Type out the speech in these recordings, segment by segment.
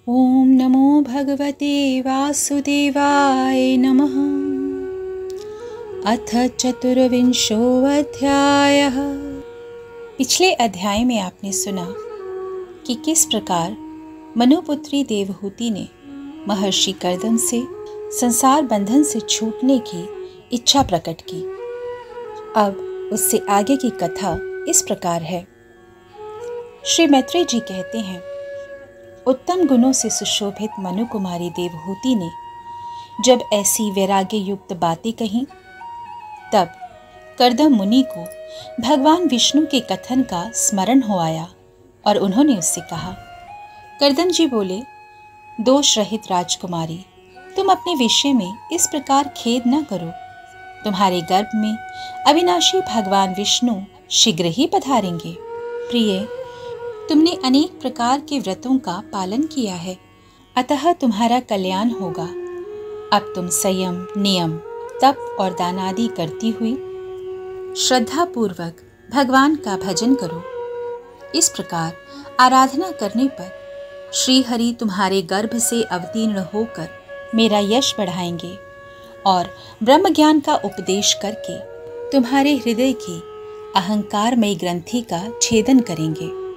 ओम नमो भगवते वासुदेवाय नमः। अथ चतुर्विंशोऽध्यायः। पिछले अध्याय में आपने सुना कि किस प्रकार मनुपुत्री देवहूति ने महर्षि कर्दम से संसार बंधन से छूटने की इच्छा प्रकट की। अब उससे आगे की कथा इस प्रकार है। श्री मैत्रेय जी कहते हैं, उत्तम गुणों से सुशोभित मनु कुमारी देवहूति ने जब ऐसी वैराग्य युक्त बातें कहीं, तब कर्दम मुनि को भगवान विष्णु के कथन का स्मरण हो आया और उन्होंने उससे कहा। कर्दम जी बोले, दोष रहित राजकुमारी, तुम अपने विषय में इस प्रकार खेद न करो। तुम्हारे गर्भ में अविनाशी भगवान विष्णु शीघ्र ही पधारेंगे। प्रिय, तुमने अनेक प्रकार के व्रतों का पालन किया है, अतः तुम्हारा कल्याण होगा। अब तुम संयम, नियम, तप और दान आदि करती हुई श्रद्धा पूर्वक भगवान का भजन करो। इस प्रकार आराधना करने पर श्री हरि तुम्हारे गर्भ से अवतीर्ण होकर मेरा यश बढ़ाएंगे और ब्रह्म ज्ञान का उपदेश करके तुम्हारे हृदय की अहंकारमयी ग्रंथि का छेदन करेंगे।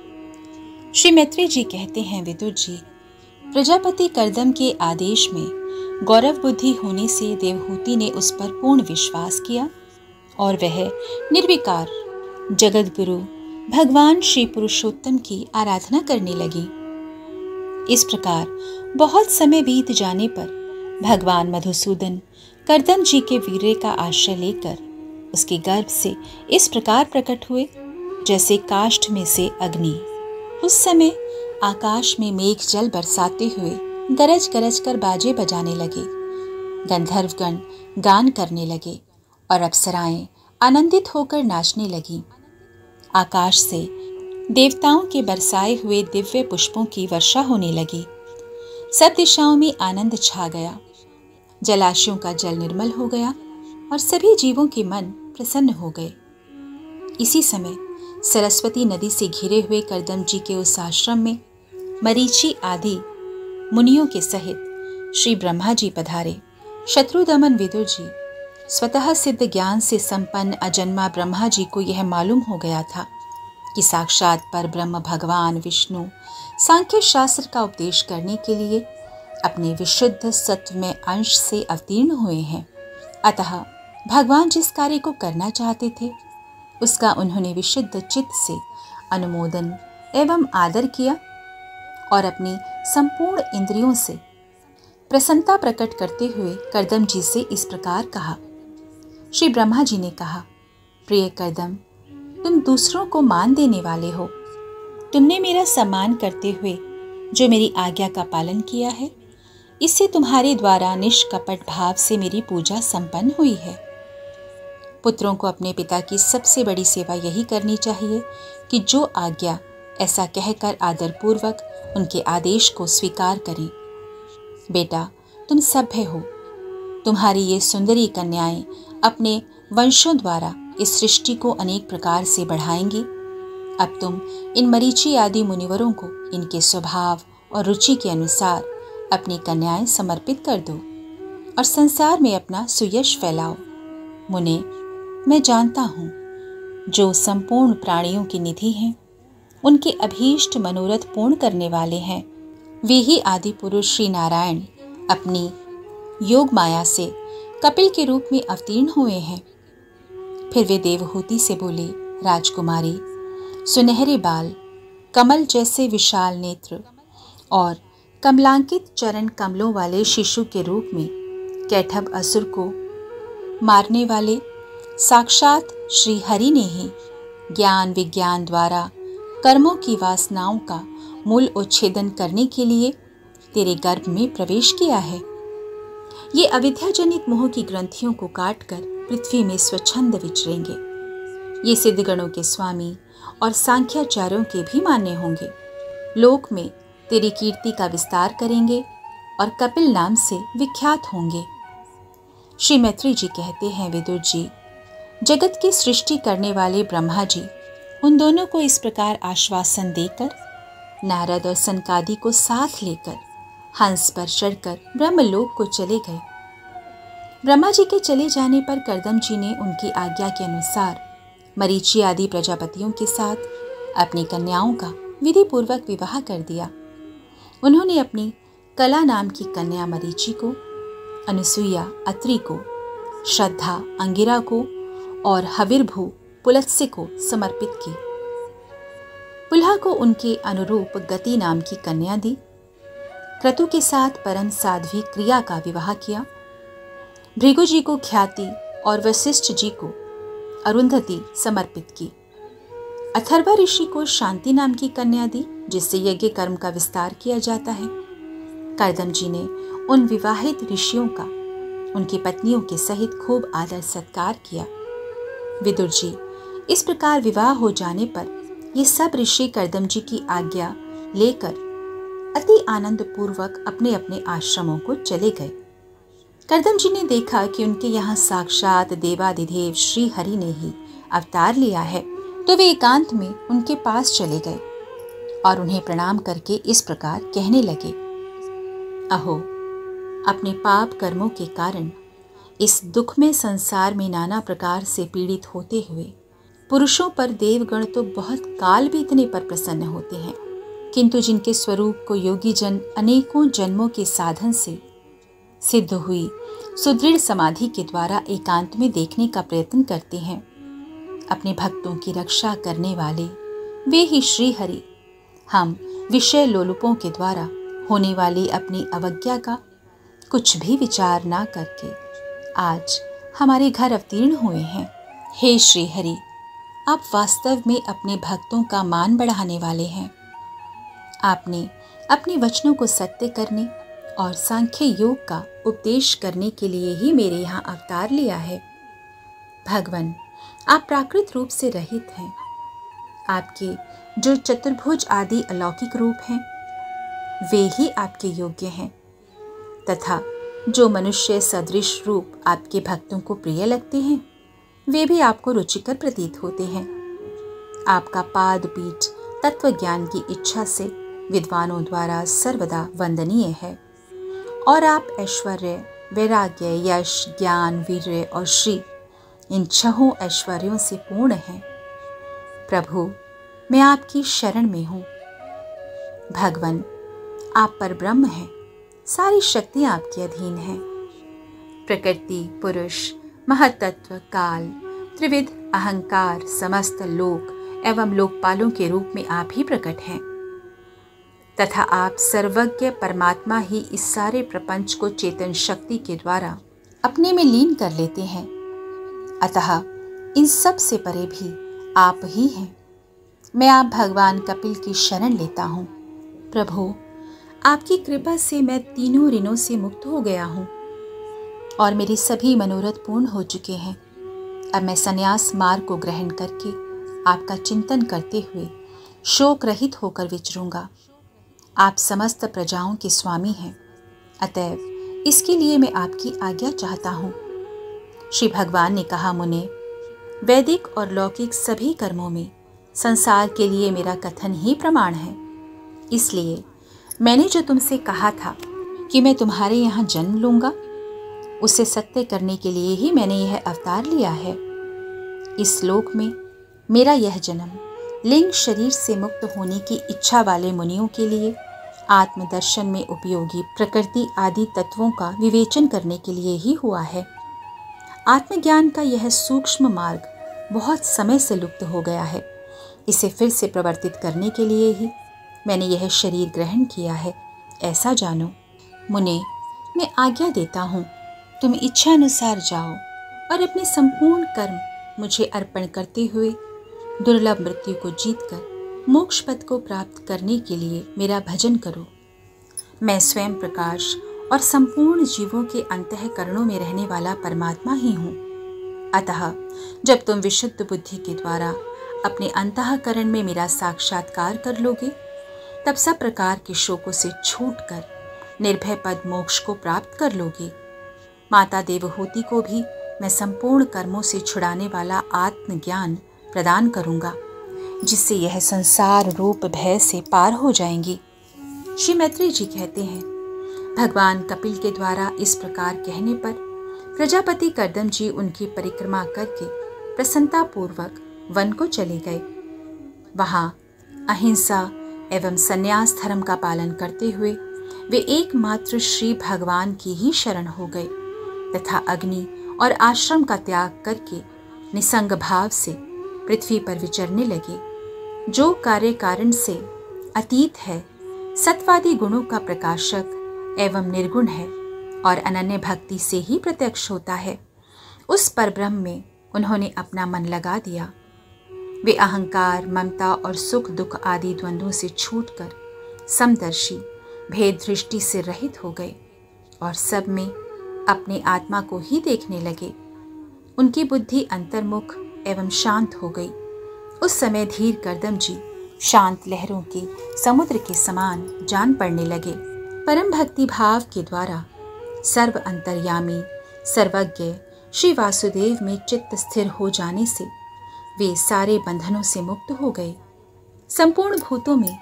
श्री मैत्रेय जी कहते हैं, विदुर जी, प्रजापति कर्दम के आदेश में गौरव बुद्धि होने से देवहूति ने उस पर पूर्ण विश्वास किया और वह निर्विकार जगत गुरु भगवान श्री पुरुषोत्तम की आराधना करने लगी। इस प्रकार बहुत समय बीत जाने पर भगवान मधुसूदन कर्दम जी के वीर्य का आश्रय लेकर उसके गर्भ से इस प्रकार प्रकट हुए जैसे काष्ठ में से अग्नि। उस समय आकाश में मेघ जल बरसाते हुए गरज गरज कर बाजे बजाने लगे, गंधर्वगण गान करने लगे और अप्सराएं आनंदित होकर नाचने लगीं। आकाश से देवताओं के बरसाए हुए दिव्य पुष्पों की वर्षा होने लगी। सब दिशाओं में आनंद छा गया। जलाशयों का जल निर्मल हो गया और सभी जीवों के मन प्रसन्न हो गए। इसी समय सरस्वती नदी से घिरे हुए कर्दम जी के उस आश्रम में मरीचि आदि मुनियों के सहित श्री ब्रह्मा जी पधारे। शत्रुदमन विदुर जी, स्वतः सिद्ध ज्ञान से संपन्न अजन्मा ब्रह्मा जी को यह मालूम हो गया था कि साक्षात पर ब्रह्म भगवान विष्णु सांख्य शास्त्र का उपदेश करने के लिए अपने विशुद्ध सत्वमय अंश से अवतीर्ण हुए हैं। अतः भगवान जिस कार्य को करना चाहते थे उसका उन्होंने विशुद्ध चित्त से अनुमोदन एवं आदर किया और अपनी संपूर्ण इंद्रियों से प्रसन्नता प्रकट करते हुए कर्दम जी से इस प्रकार कहा। श्री ब्रह्मा जी ने कहा, प्रिय कर्दम, तुम दूसरों को मान देने वाले हो। तुमने मेरा सम्मान करते हुए जो मेरी आज्ञा का पालन किया है, इससे तुम्हारे द्वारा निष्कपट भाव से मेरी पूजा संपन्न हुई है। पुत्रों को अपने पिता की सबसे बड़ी सेवा यही करनी चाहिए कि जो आज्ञा ऐसा कहकर आदरपूर्वक उनके आदेश को स्वीकार करें। बेटा, तुम सभ्य हो। तुम्हारी ये सुंदरी कन्याएं अपने वंशों द्वारा इस सृष्टि को अनेक प्रकार से बढ़ाएंगी। अब तुम इन मरीचि आदि मुनिवरों को इनके स्वभाव और रुचि के अनुसार अपनी कन्याएं समर्पित कर दो और संसार में अपना सुयश फैलाओ। मुने, मैं जानता हूँ जो संपूर्ण प्राणियों की निधि हैं, उनके अभीष्ट मनोरथ पूर्ण करने वाले हैं, वे ही आदि पुरुष श्री नारायण अपनी योग माया से कपिल के रूप में अवतीर्ण हुए हैं। फिर वे देवहूति से बोले, राजकुमारी, सुनहरे बाल, कमल जैसे विशाल नेत्र और कमलांकित चरण कमलों वाले शिशु के रूप में कैटभ असुर को मारने वाले साक्षात श्री हरि ने ही ज्ञान विज्ञान द्वारा कर्मों की वासनाओं का मूल उच्छेदन करने के लिए तेरे गर्भ में प्रवेश किया है। ये अविद्याजनित मोह की ग्रंथियों को काटकर पृथ्वी में स्वच्छंद विचरेंगे। ये सिद्धगणों के स्वामी और सांख्याचार्यों के भी मान्य होंगे। लोक में तेरी कीर्ति का विस्तार करेंगे और कपिल नाम से विख्यात होंगे। श्री मैत्रेय जी कहते हैं, विदुर जी, जगत की सृष्टि करने वाले ब्रह्मा जी उन दोनों को इस प्रकार आश्वासन देकर नारद और सनकादि को साथ लेकर हंस पर चढ़कर ब्रह्मलोक को चले गए। ब्रह्मा जी के चले जाने पर कर्दम जी ने उनकी आज्ञा के अनुसार मरीचि आदि प्रजापतियों के साथ अपनी कन्याओं का विधि पूर्वक विवाह कर दिया। उन्होंने अपनी कला नाम की कन्या मरीचि को, अनुसुईया अत्रि को, श्रद्धा अंगिरा को और हविर्भू पुलत्स्य को समर्पित की। पुलह को उनके अनुरूप गति नाम की कन्या दी। क्रतु के साथ परम साध्वी क्रिया का विवाह किया। भृगु जी को ख्याति और वशिष्ठ जी को अरुंधति समर्पित की। अथर्वा ऋषि को शांति नाम की कन्या दी, जिससे यज्ञ कर्म का विस्तार किया जाता है। कर्दम जी ने उन विवाहित ऋषियों का उनकी पत्नियों के सहित खूब आदर सत्कार किया। विदुर जी, इस प्रकार विवाह हो जाने पर ये सब ऋषि कर्दम जी की आज्ञा लेकर अति आनंद पूर्वक अपने अपने आश्रमों को चले गए। कर्दम जी ने देखा कि उनके यहाँ साक्षात देवादिदेव श्री हरि ने ही अवतार लिया है, तो वे एकांत में उनके पास चले गए और उन्हें प्रणाम करके इस प्रकार कहने लगे, अहो, अपने पाप कर्मों के कारण इस दुखमय संसार में नाना प्रकार से पीड़ित होते हुए पुरुषों पर देवगण तो बहुत काल बीतने पर प्रसन्न होते हैं, किंतु जिनके स्वरूप को योगी जन अनेकों जन्मों के साधन से सिद्ध हुई सुदृढ़ समाधि के द्वारा एकांत में देखने का प्रयत्न करते हैं, अपने भक्तों की रक्षा करने वाले वे ही श्री हरि हम विषय लोलुपों के द्वारा होने वाली अपनी अवज्ञा का कुछ भी विचार ना करके आज हमारे घर अवतीर्ण हुए हैं। हे श्री हरि, आप वास्तव में अपने भक्तों का मान बढ़ाने वाले हैं। आपने अपने वचनों को सत्य करने और सांख्य योग का उपदेश करने के लिए ही मेरे यहाँ अवतार लिया है। भगवान, आप प्राकृत रूप से रहित हैं। आपके जो चतुर्भुज आदि अलौकिक रूप हैं वे ही आपके योग्य हैं, तथा जो मनुष्य सदृश रूप आपके भक्तों को प्रिय लगते हैं वे भी आपको रुचिकर प्रतीत होते हैं। आपका पाद पीठ तत्व ज्ञान की इच्छा से विद्वानों द्वारा सर्वदा वंदनीय है और आप ऐश्वर्य, वैराग्य, यश, ज्ञान, वीर्य और श्री इन छहों ऐश्वर्यों से पूर्ण हैं। प्रभु, मैं आपकी शरण में हूँ। भगवान, आप पर ब्रह्म हैं, सारी शक्तियाँ आपके अधीन हैं। प्रकृति, पुरुष, महतत्व, काल, त्रिविध, अहंकार, समस्त लोक एवं लोकपालों के रूप में आप ही प्रकट हैं, तथा आप सर्वज्ञ परमात्मा ही इस सारे प्रपंच को चेतन शक्ति के द्वारा अपने में लीन कर लेते हैं। अतः इन सब से परे भी आप ही हैं। मैं आप भगवान कपिल की शरण लेता हूँ। प्रभु, आपकी कृपा से मैं तीनों ऋणों से मुक्त हो गया हूँ और मेरे सभी मनोरथ पूर्ण हो चुके हैं। अब मैं संन्यास मार्ग को ग्रहण करके आपका चिंतन करते हुए शोक रहित होकर विचरूंगा। आप समस्त प्रजाओं के स्वामी हैं, अतएव इसके लिए मैं आपकी आज्ञा चाहता हूँ। श्री भगवान ने कहा, मुने, वैदिक और लौकिक सभी कर्मों में संसार के लिए मेरा कथन ही प्रमाण है। इसलिए मैंने जो तुमसे कहा था कि मैं तुम्हारे यहाँ जन्म लूँगा, उसे सत्य करने के लिए ही मैंने यह अवतार लिया है। इस लोक में मेरा यह जन्म लिंग शरीर से मुक्त होने की इच्छा वाले मुनियों के लिए आत्मदर्शन में उपयोगी प्रकृति आदि तत्वों का विवेचन करने के लिए ही हुआ है। आत्मज्ञान का यह सूक्ष्म मार्ग बहुत समय से लुप्त हो गया है। इसे फिर से प्रवर्तित करने के लिए ही मैंने यह शरीर ग्रहण किया है, ऐसा जानो। मुने, मैं आज्ञा देता हूँ, तुम इच्छा अनुसार जाओ और अपने संपूर्ण कर्म मुझे अर्पण करते हुए दुर्लभ मृत्यु को जीतकर मोक्ष पद को प्राप्त करने के लिए मेरा भजन करो। मैं स्वयं प्रकाश और संपूर्ण जीवों के अंतःकरणों में रहने वाला परमात्मा ही हूँ। अतः जब तुम विशुद्ध बुद्धि के द्वारा अपने अंतःकरण में मेरा साक्षात्कार कर लोगे, तब सब प्रकार के शोकों से छूटकर निर्भय पद मोक्ष को प्राप्त कर लोगे। माता देवहूति को भी मैं संपूर्ण कर्मों से छुड़ाने वाला आत्मज्ञान प्रदान करूंगा, जिससे यह संसार रूप भय से पार हो जाएंगी। श्री मैत्री जी कहते हैं, भगवान कपिल के द्वारा इस प्रकार कहने पर प्रजापति कर्दम जी उनकी परिक्रमा करके प्रसन्नता पूर्वक वन को चले गए। वहां अहिंसा एवं संन्यास धर्म का पालन करते हुए वे एकमात्र श्री भगवान की ही शरण हो गए तथा अग्नि और आश्रम का त्याग करके निसंग भाव से पृथ्वी पर विचरने लगे। जो कार्य कारण से अतीत है, सत्वादी गुणों का प्रकाशक एवं निर्गुण है और अनन्य भक्ति से ही प्रत्यक्ष होता है, उस परब्रह्म में उन्होंने अपना मन लगा दिया। वे अहंकार, ममता और सुख दुख आदि द्वंद्वों से छूटकर समदर्शी, भेद दृष्टि से रहित हो गए और सब में अपने आत्मा को ही देखने लगे। उनकी बुद्धि अंतर्मुख एवं शांत हो गई। उस समय धीर कर्दम जी शांत लहरों के समुद्र के समान जान पड़ने लगे। परम भक्ति भाव के द्वारा सर्व अंतर्यामी सर्वज्ञ श्री वासुदेव में चित्त स्थिर हो जाने से वे सारे बंधनों से मुक्त हो गए। संपूर्ण भूतों में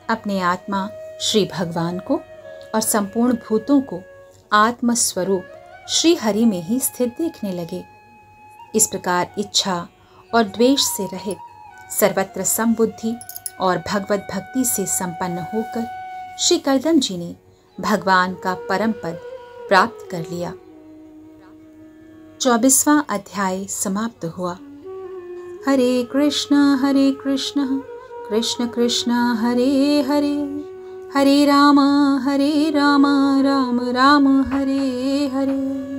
अपने आत्मा श्री भगवान को और संपूर्ण भूतों को आत्म स्वरूप श्री हरि में ही स्थिर देखने लगे। इस प्रकार इच्छा और द्वेष से रहित, सर्वत्र समबुद्धि और भगवत भक्ति से संपन्न होकर श्री कर्दम जी ने भगवान का परम पद प्राप्त कर लिया। 24वां अध्याय समाप्त हुआ। हरे कृष्ण कृष्ण कृष्ण हरे हरे, हरे राम राम राम हरे हरे।